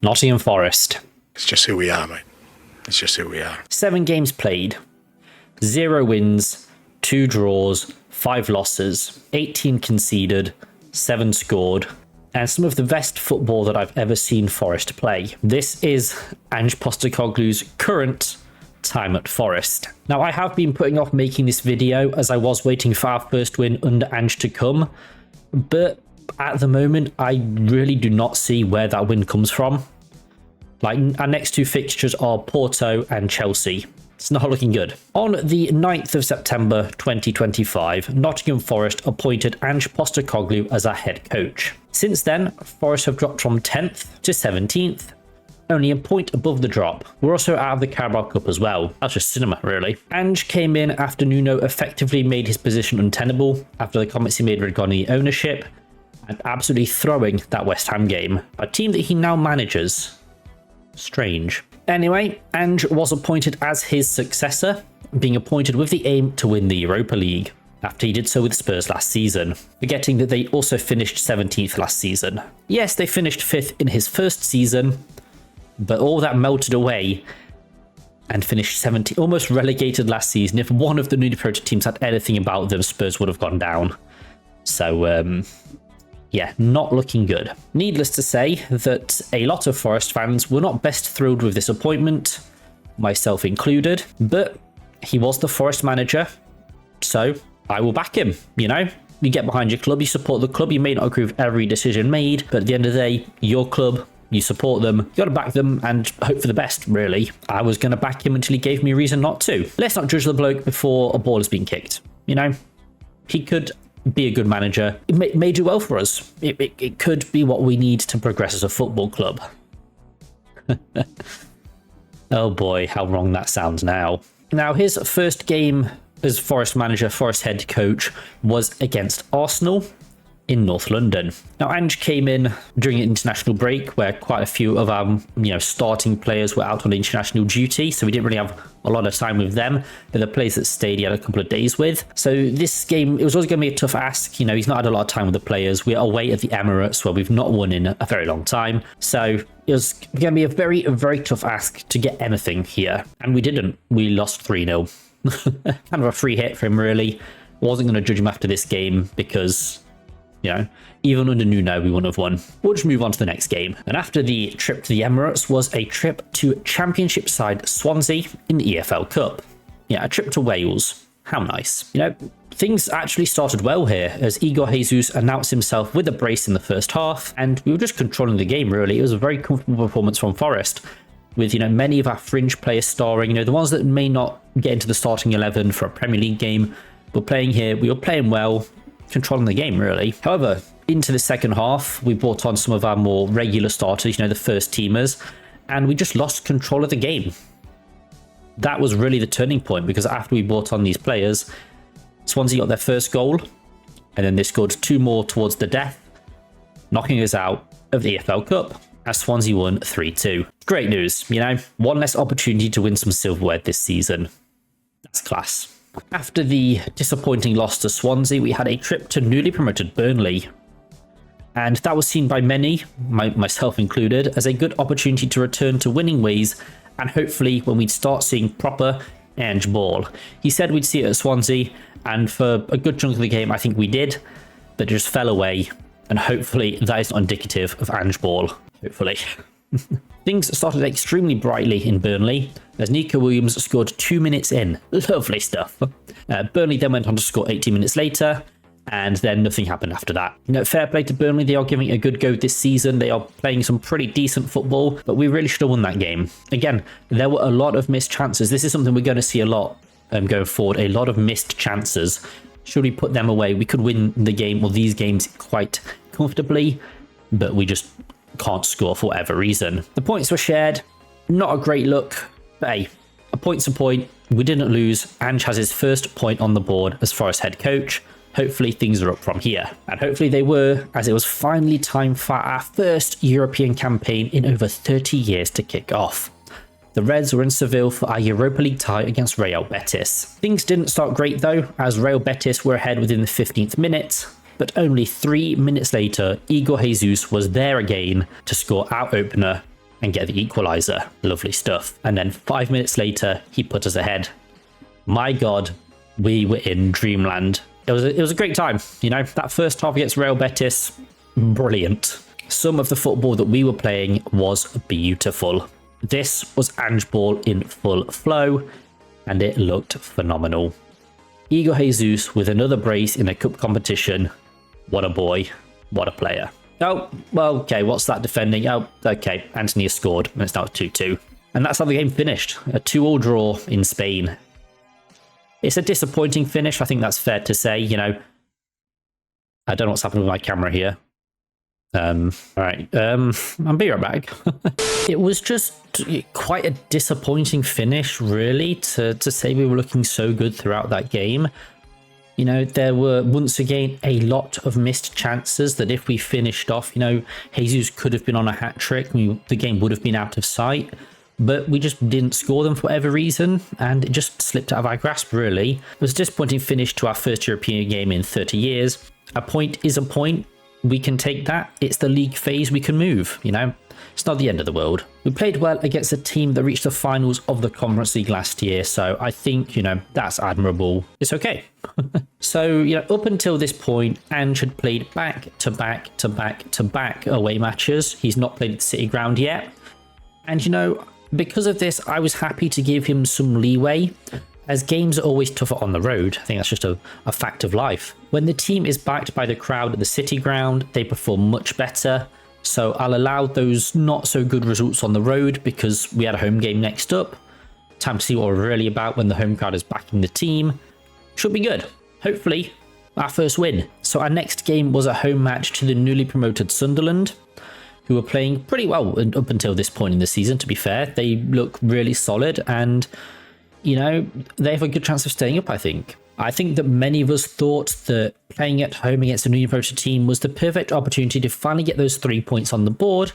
Nottingham Forest. It's just who we are, mate. It's just who we are. 7 games played, 0 wins, 2 draws, 5 losses, 18 conceded, 7 scored, and some of the best football that I've ever seen Forest play. This is Ange Postecoglou's current time at Forest. Now, I have been putting off making this video as I was waiting for our first win under Ange to come, but at the moment, I really do not see where that win comes from. Like, our next 2 fixtures are Porto and Chelsea. It's not looking good. On the 9th of September 2025, Nottingham Forest appointed Ange Postecoglou as our head coach. Since then, Forest have dropped from 10th to 17th, only a point above the drop. We're also out of the Carabao Cup as well. That's just cinema, really. Ange came in after Nuno effectively made his position untenable after the comments he made regarding the ownership and absolutely throwing that West Ham game. A team that he now manages. Strange. Anyway, Ange was appointed as his successor, being appointed with the aim to win the Europa League, after he did so with Spurs last season, forgetting that they also finished 17th last season. Yes, they finished 5th in his first season, but all that melted away and finished 17th, almost relegated last season. If one of the newly promoted teams had anything about them, Spurs would have gone down. So, yeah, not looking good. Needless to say that a lot of Forest fans were not best thrilled with this appointment, myself included, but he was the Forest manager, so I will back him, you know? You get behind your club, you support the club, you may not agree with every decision made, but at the end of the day, your club, you support them, you got to back them and hope for the best, really. I was going to back him until he gave me a reason not to. Let's not judge the bloke before a ball has been kicked, you know? He could be a good manager. It may do well for us. It could be what we need to progress as a football club. Oh boy, how wrong that sounds now. Now, his first game as Forest manager, Forest head coach, was against Arsenal in North London. Now, Ange came in during an international break where quite a few of our starting players were out on international duty, so we didn't really have a lot of time with them. But the players that stayed, he had a couple of days with. So this game, it was always going to be a tough ask. You know, he's not had a lot of time with the players. We're away at the Emirates where we've not won in a very long time. So it was going to be a very, very tough ask to get anything here. And we didn't. We lost 3-0. Kind of a free hit for him, really. Wasn't going to judge him after this game because, you know, even under Nuno, we wouldn't have won. We'll just move on to the next game. And after the trip to the Emirates was a trip to Championship side Swansea in the EFL Cup. Yeah, a trip to Wales. How nice. You know, things actually started well here as Igor Jesus announced himself with a brace in the first half, and we were just controlling the game, really. It was a very comfortable performance from Forest, with, many of our fringe players starring, the ones that may not get into the starting 11 for a Premier League game were playing here. We were playing well, controlling the game, really. However, into the second half, we brought on some of our more regular starters, the first teamers, and we just lost control of the game. That was really the turning point, because after we brought on these players, Swansea got their first goal, and then they scored 2 more towards the death, knocking us out of the EFL Cup, as Swansea won 3-2. Great news, one less opportunity to win some silverware this season. That's class. After the disappointing loss to Swansea, we had a trip to newly promoted Burnley. And that was seen by many, myself included, as a good opportunity to return to winning ways, and hopefully when we'd start seeing proper Ange ball. He said we'd see it at Swansea, and for a good chunk of the game I think we did, but it just fell away, and hopefully that is not indicative of Ange ball. Hopefully. Things started extremely brightly in Burnley as Nico Williams scored 2 minutes in. Lovely stuff. Burnley then went on to score 18 minutes later, and then nothing happened after that. Fair play to Burnley. They are giving a good go this season. They are playing some pretty decent football, but we really should have won that game. Again, there were a lot of missed chances. This is something we're going to see a lot going forward. A lot of missed chances. Should we put them away, we could win the game or these games quite comfortably, but we just can't score for whatever reason. The points were shared. Not a great look, but hey, a point's a point. We didn't lose. Ange has his first point on the board as Forest head coach. Hopefully things are up from here. And hopefully they were, as it was finally time for our first European campaign in over 30 years to kick off. The Reds were in Seville for our Europa League tie against Real Betis. Things didn't start great though, as Real Betis were ahead within the 15th minute, But only 3 minutes later, Igor Jesus was there again to score our opener and get the equaliser. Lovely stuff. And then 5 minutes later, he put us ahead. My God, we were in dreamland. It was a great time. You know, that first half against Real Betis, brilliant. Some of the football that we were playing was beautiful. This was Ange ball in full flow, and it looked phenomenal. Igor Jesus with another brace in a cup competition. What a boy. What a player. Oh, well, okay, what's that defending? Oh, okay, Anthony has scored, and it's now 2-2. And that's how the game finished. A 2-2 draw in Spain. It's a disappointing finish, I think that's fair to say. You know, I don't know what's happening with my camera here. All right, I'll be right back. It was just quite a disappointing finish, really, to say we were looking so good throughout that game. You know, there were once again a lot of missed chances that if we finished off, you know, Jesus could have been on a hat trick. The game would have been out of sight, but we just didn't score them for whatever reason, and it just slipped out of our grasp, really. It was a disappointing finish to our first European game in 30 years. A point is a point. We can take that. It's the league phase. We can move, you know. It's not the end of the world. We played well against a team that reached the finals of the Conference League last year, so I think, you know, that's admirable. It's okay. So, you know, up until this point, Ange had played back to back to back to back away matches. He's not played at the City Ground yet. And, you know, because of this, I was happy to give him some leeway, as games are always tougher on the road. I think that's just a fact of life. When the team is backed by the crowd at the City Ground, they perform much better. So I'll allow those not so good results on the road because we had a home game next up. Time to see what we're really about when the home crowd is backing the team. Should be good. Hopefully, our first win. So our next game was a home match to the newly promoted Sunderland, who were playing pretty well up until this point in the season, to be fair. They look really solid and, you know, they have a good chance of staying up, I think. I think that many of us thought that playing at home against a newly promoted team was the perfect opportunity to finally get those 3 points on the board.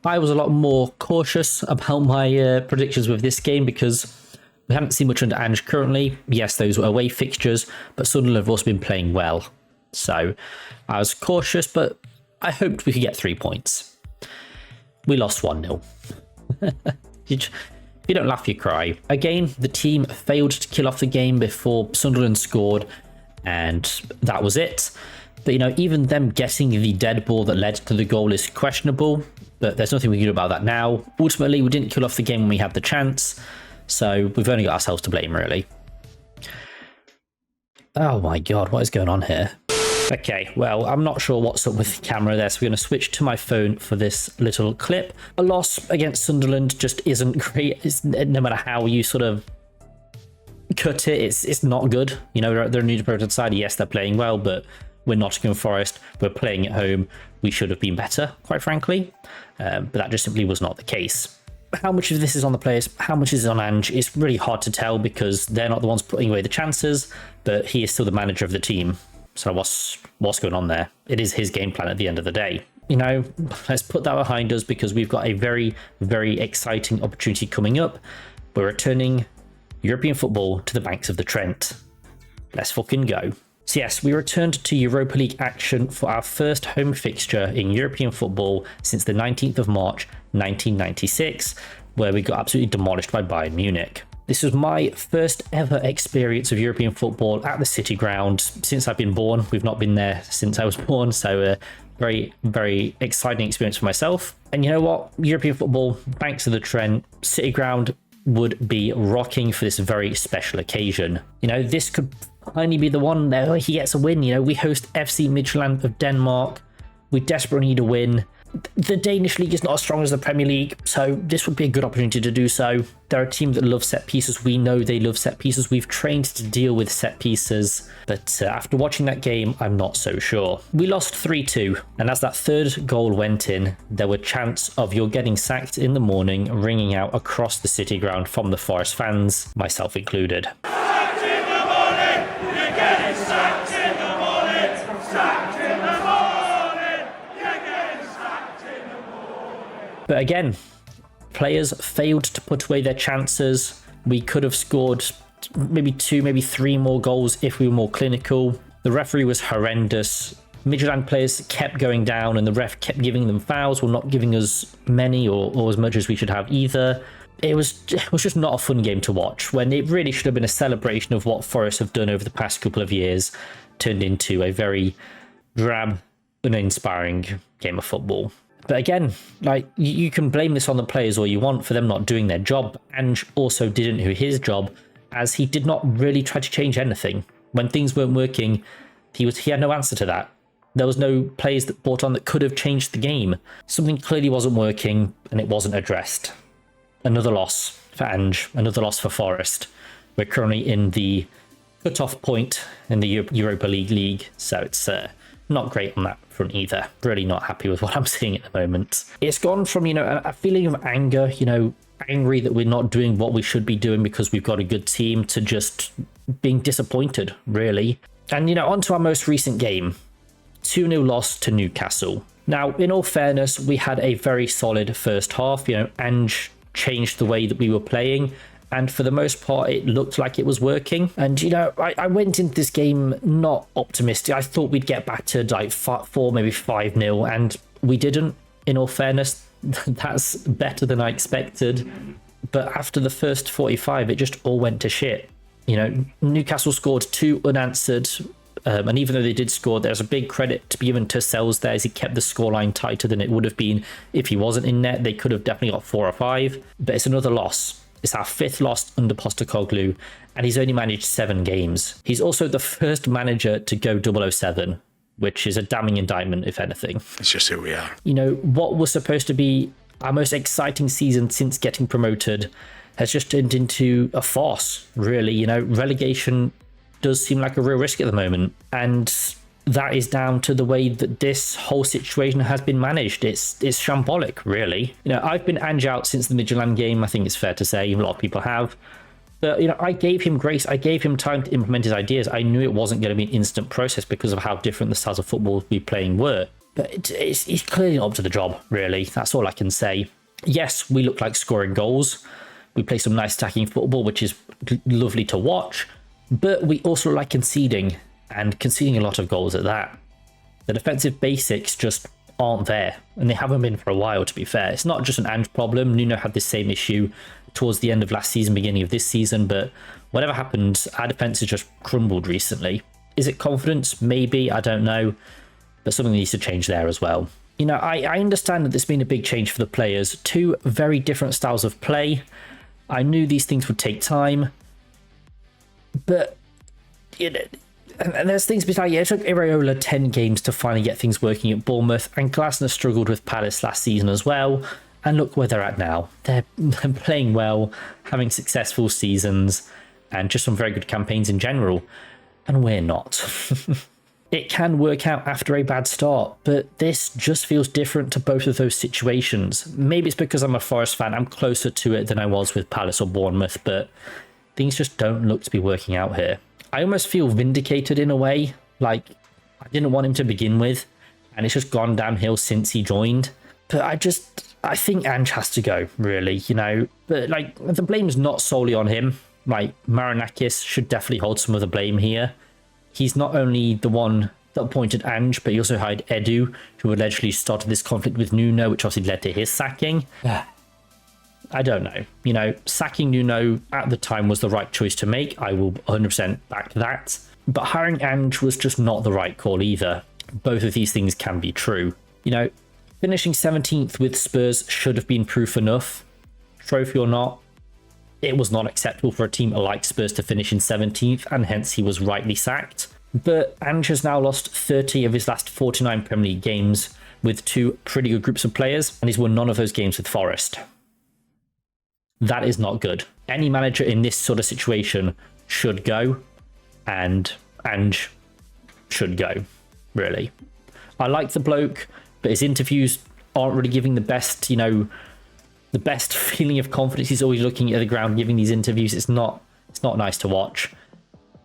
I was a lot more cautious about my predictions with this game because we haven't seen much under Ange currently. Yes, those were away fixtures, but Sunderland have also been playing well. So I was cautious, but I hoped we could get 3 points. We lost 1-0. If you don't laugh, you cry. Again, the team failed to kill off the game before Sunderland scored, and that was it. But, you know, even them getting the dead ball that led to the goal is questionable, but there's nothing we can do about that now. Ultimately, we didn't kill off the game when we had the chance, so we've only got ourselves to blame, really. Oh my God, what is going on here? Okay, well, I'm not sure what's up with the camera there, so we're going to switch to my phone for this little clip. A loss against Sunderland just isn't great. No matter how you sort of cut it, it's not good. You know, they're a new promoted side. Yes, they're playing well, but we're Nottingham Forest. We're playing at home. We should have been better, quite frankly. But that just simply was not the case. How much of this is on the players? How much is on Ange? It's really hard to tell because they're not the ones putting away the chances, but he is still the manager of the team. So what's going on there? It is his game plan at the end of the day. You know, let's put that behind us because we've got a very, very exciting opportunity coming up. We're returning European football to the banks of the Trent. Let's fucking go. So yes, we returned to Europa League action for our first home fixture in European football since the 19th of March 1996, where we got absolutely demolished by Bayern Munich. This was my first ever experience of European football at the City Ground since I've been born. We've not been there since I was born, so a very, very exciting experience for myself. And you know what? European football, banks of the Trent, City Ground would be rocking for this very special occasion. You know, this could finally be the one where he gets a win. You know, we host FC Midtjylland of Denmark. We desperately need a win. The Danish league is not as strong as the Premier League, so this would be a good opportunity to do so. They're a team that love set pieces. We know they love set pieces. We've trained to deal with set pieces, but after watching that game, I'm not so sure. We lost 3-2, and as that third goal went in, there were chants of "you're getting sacked in the morning" ringing out across the City Ground from the Forest fans, myself included. Sacked in the morning, you're getting sacked in the morning, sacked in the morning, you're getting sacked in the morning. But again, players failed to put away their chances. We could have scored maybe 2, maybe 3 more goals if we were more clinical. The referee was horrendous. Midtjylland players kept going down and the ref kept giving them fouls, or not giving us many or as much as we should have either. It was just not a fun game to watch, when it really should have been a celebration of what Forest have done over the past couple of years, turned into a very drab, uninspiring game of football. But again, like, you can blame this on the players all you want for them not doing their job. Ange also didn't do his job, as he did not really try to change anything. When things weren't working, he had no answer to that. There was no players that brought on that could have changed the game. Something clearly wasn't working, and it wasn't addressed. Another loss for Ange, another loss for Forest. We're currently in the cut-off point in the Europa League, so it's not great on that front either. Really not happy with what I'm seeing at the moment. It's gone from, a feeling of anger, angry that we're not doing what we should be doing because we've got a good team, to just being disappointed, really. And, on to our most recent game. 2-0 loss to Newcastle. Now, in all fairness, we had a very solid first half. Ange changed the way that we were playing, and for the most part it looked like it was working. And I went into this game not optimistic. I thought we'd get back to like 4, maybe 5-0, and we didn't. In all fairness, that's better than I expected. But after the first 45, it just all went to shit. Newcastle scored 2 unanswered, and even though they did score, there's a big credit to be given to Sells there, as he kept the scoreline tighter than it would have been if he wasn't in net. They could have definitely got 4 or 5, but it's another loss. It's our 5th loss under Postecoglou, and he's only managed 7 games. He's also the first manager to go 007, which is a damning indictment, if anything. It's just who we are. What was supposed to be our most exciting season since getting promoted has just turned into a farce, really. Relegation does seem like a real risk at the moment, and that is down to the way that this whole situation has been managed. It's shambolic, really. I've been Ange out since the Midtjylland game. I think it's fair to say a lot of people have. But, I gave him grace. I gave him time to implement his ideas. I knew it wasn't going to be an instant process because of how different the styles of football we playing were. But he's clearly not up to the job, really. That's all I can say. Yes, we look like scoring goals. We play some nice attacking football, which is lovely to watch. But we also like conceding, and conceding a lot of goals at that. The defensive basics just aren't there, and they haven't been for a while, to be fair. It's not just an Ange problem. Nuno had the same issue towards the end of last season, beginning of this season, but whatever happened, our defense has just crumbled recently. Is it confidence? Maybe, I don't know, but something needs to change there as well. I understand that there's been a big change for the players. 2 very different styles of play. I knew these things would take time, but and there's things besides. It took Iraola 10 games to finally get things working at Bournemouth, and Glasner struggled with Palace last season as well. And look where they're at now. They're playing well, having successful seasons, and just some very good campaigns in general. And we're not. It can work out after a bad start, but this just feels different to both of those situations. Maybe it's because I'm a Forest fan. I'm closer to it than I was with Palace or Bournemouth, but things just don't look to be working out here. I almost feel vindicated in a way. Like, I didn't want him to begin with, and it's just gone downhill since he joined. But I think Ange has to go, really, But, the blame's not solely on him. Marinakis should definitely hold some of the blame here. He's not only the one that appointed Ange, but he also hired Edu, who allegedly started this conflict with Nuno, which obviously led to his sacking. I don't know. Sacking Nuno at the time was the right choice to make. I will 100% back that. But hiring Ange was just not the right call either. Both of these things can be true. Finishing 17th with Spurs should have been proof enough. Trophy or not, it was not acceptable for a team like Spurs to finish in 17th, and hence he was rightly sacked. But Ange has now lost 30 of his last 49 Premier League games with 2 pretty good groups of players, and he's won none of those games with Forest. That is not good. Any manager in this sort of situation should go, and Ange should go, really. I like the bloke, but his interviews aren't really giving the best, the best feeling of confidence. He's always looking at the ground, giving these interviews. It's not nice to watch.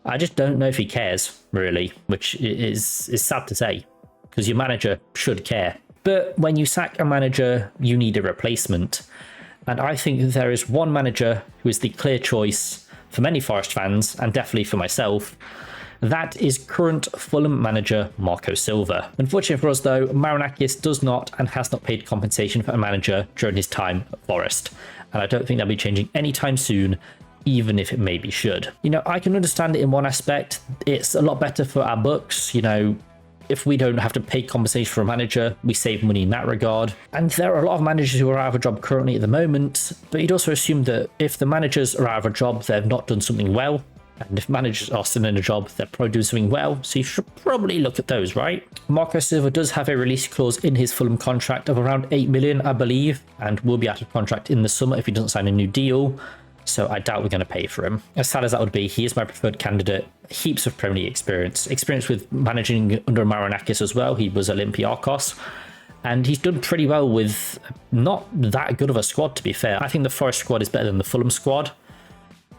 I just don't know if he cares, really, which is sad to say, because your manager should care. But when you sack a manager, you need a replacement. And I think that there is one manager who is the clear choice for many Forest fans, and definitely for myself, That is current Fulham manager Marco Silva. Unfortunately for us though, Marinakis does not and has not paid compensation for a manager during his time at Forest. And I don't think that'll be changing anytime soon, even if it maybe should. You know, I can understand it in one aspect. It's a lot better for our books, you know, if we don't have to pay compensation for a manager, we save money in that regard. And there are a lot of managers who are out of a job currently at the moment, but you'd also assume that if the managers are out of a job, they've not done something well. And if managers are still in a job, they're probably doing something well. So you should probably look at those, right? Marco Silva does have a release clause in his Fulham contract of around 8 million, I believe, and will be out of contract in the summer if he doesn't sign a new deal. So I doubt we're going to pay for him. As sad as that would be, he is my preferred candidate. Heaps of Premier League experience with managing under Marinakis as well. He was Olympiacos, and he's done pretty well with not that good of a squad, to be fair. I think the Forest squad is better than the Fulham squad,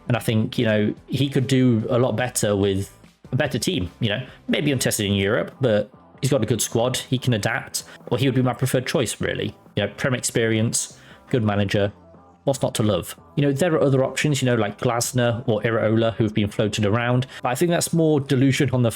and I think, you know, he could do a lot better with a better team. You know, maybe untested in Europe, but he's got a good squad. He can adapt, or he would be my preferred choice, really. You know, Premier experience, good manager. What's not to love? You know, there are other options, you know, like Glasner or Iraola, who've been floated around. But I think that's more delusion on the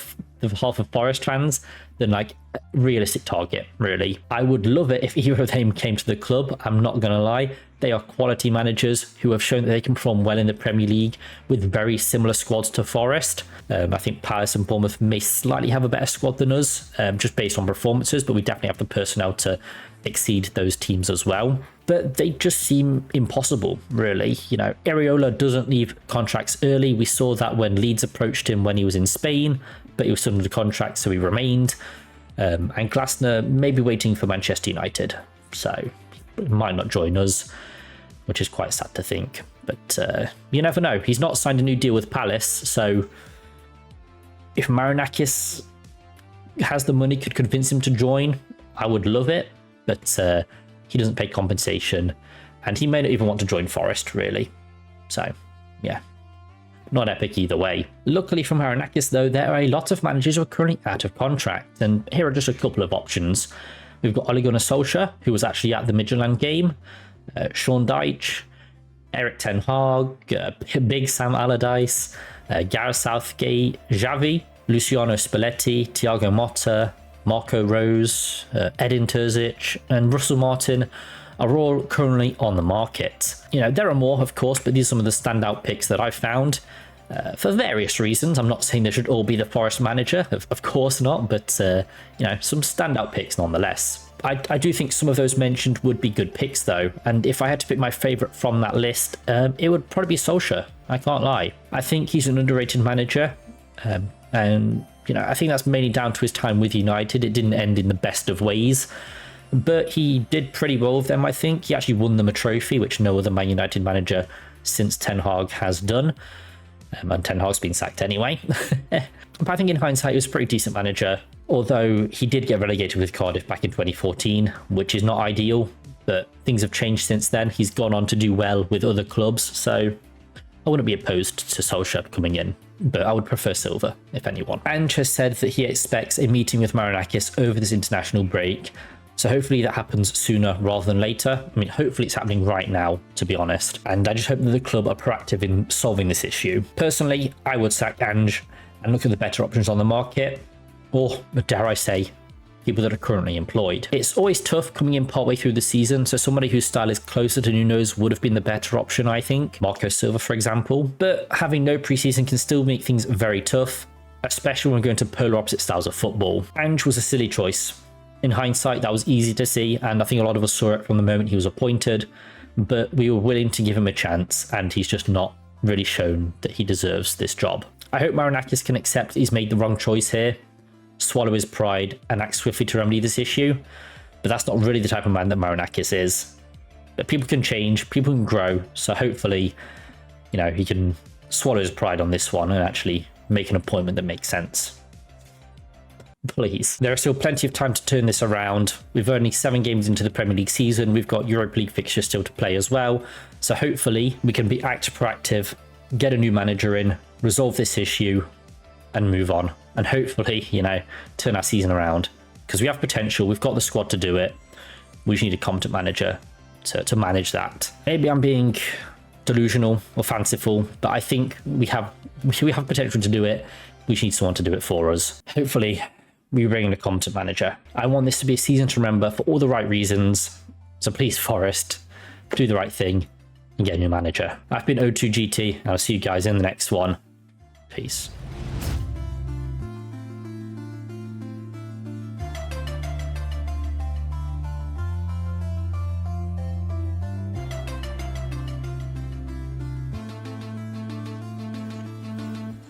half of Forest fans than like a realistic target, really. I would love it if either of them came to the club. I'm not going to lie. They are quality managers who have shown that they can perform well in the Premier League with very similar squads to Forest. I think Palace and Bournemouth may slightly have a better squad than us, just based on performances, but we definitely have the personnel to exceed those teams as well. But they just seem impossible, really. You know, Iraola doesn't leave contracts early. We saw that when Leeds approached him when he was in Spain, but he was still under contract, so he remained. And Glasner may be waiting for Manchester United, so he might not join us, which is quite sad to think. But you never know. He's not signed a new deal with Palace, so if Marinakis has the money, could convince him to join, I would love it. But he doesn't pay compensation, and he may not even want to join Forest, really. So, yeah, not epic either way. Luckily for Marinakis, though, there are a lot of managers who are currently out of contract, and here are just a couple of options. We've got Ole Gunnar Solskjaer, who was actually at the Midtjylland game, Sean Dyche, Erik ten Hag, Big Sam Allardyce, Gareth Southgate, Xavi, Luciano Spalletti, Thiago Motta, Marco Rose, Edin Terzic, and Russell Martin are all currently on the market. You know, there are more, of course, but these are some of the standout picks that I found for various reasons. I'm not saying they should all be the Forest manager, of course not, but, you know, some standout picks nonetheless. I do think some of those mentioned would be good picks, though, and if I had to pick my favourite from that list, it would probably be Solskjaer. I can't lie. I think he's an underrated manager, and you know, I think that's mainly down to his time with United. It didn't end in the best of ways, but he did pretty well with them, I think. He actually won them a trophy, which no other Man United manager since Ten Hag has done. And Ten Hag's been sacked anyway. But I think in hindsight, he was a pretty decent manager, although he did get relegated with Cardiff back in 2014, which is not ideal, but things have changed since then. He's gone on to do well with other clubs, so I wouldn't be opposed to Solskjaer coming in, but I would prefer Silva, if anyone. Ange has said that he expects a meeting with Marinakis over this international break, so hopefully that happens sooner rather than later. I mean, hopefully it's happening right now, to be honest, and I just hope that the club are proactive in solving this issue. Personally, I would sack Ange and look at the better options on the market, or, dare I say, people that are currently employed. It's always tough coming in partway through the season, so somebody whose style is closer to Nuno's would have been the better option, I think. Marco Silva, for example. But having no preseason can still make things very tough, especially when going to polar opposite styles of football. Ange was a silly choice. In hindsight, that was easy to see, and I think a lot of us saw it from the moment he was appointed, but we were willing to give him a chance, and he's just not really shown that he deserves this job. I hope Marinakis can accept that he's made the wrong choice here, swallow his pride, and act swiftly to remedy this issue, but that's not really the type of man that Marinakis is. But people can change, people can grow, so hopefully, you know, he can swallow his pride on this one and actually make an appointment that makes sense. Please. There are still plenty of time to turn this around. We've only 7 games into the Premier League season. We've got Europa League fixtures still to play as well. So hopefully we can be proactive, get a new manager in, resolve this issue, and move on. And hopefully, you know, turn our season around. Because we have potential. We've got the squad to do it. We just need a competent manager to manage that. Maybe I'm being delusional or fanciful, but I think we have potential to do it We need someone to do it for us. Hopefully, we bring in a competent manager. I want this to be a season to remember for all the right reasons. So please, Forest, do the right thing and get a new manager. I've been O2GT, and I'll see you guys in the next one. Peace.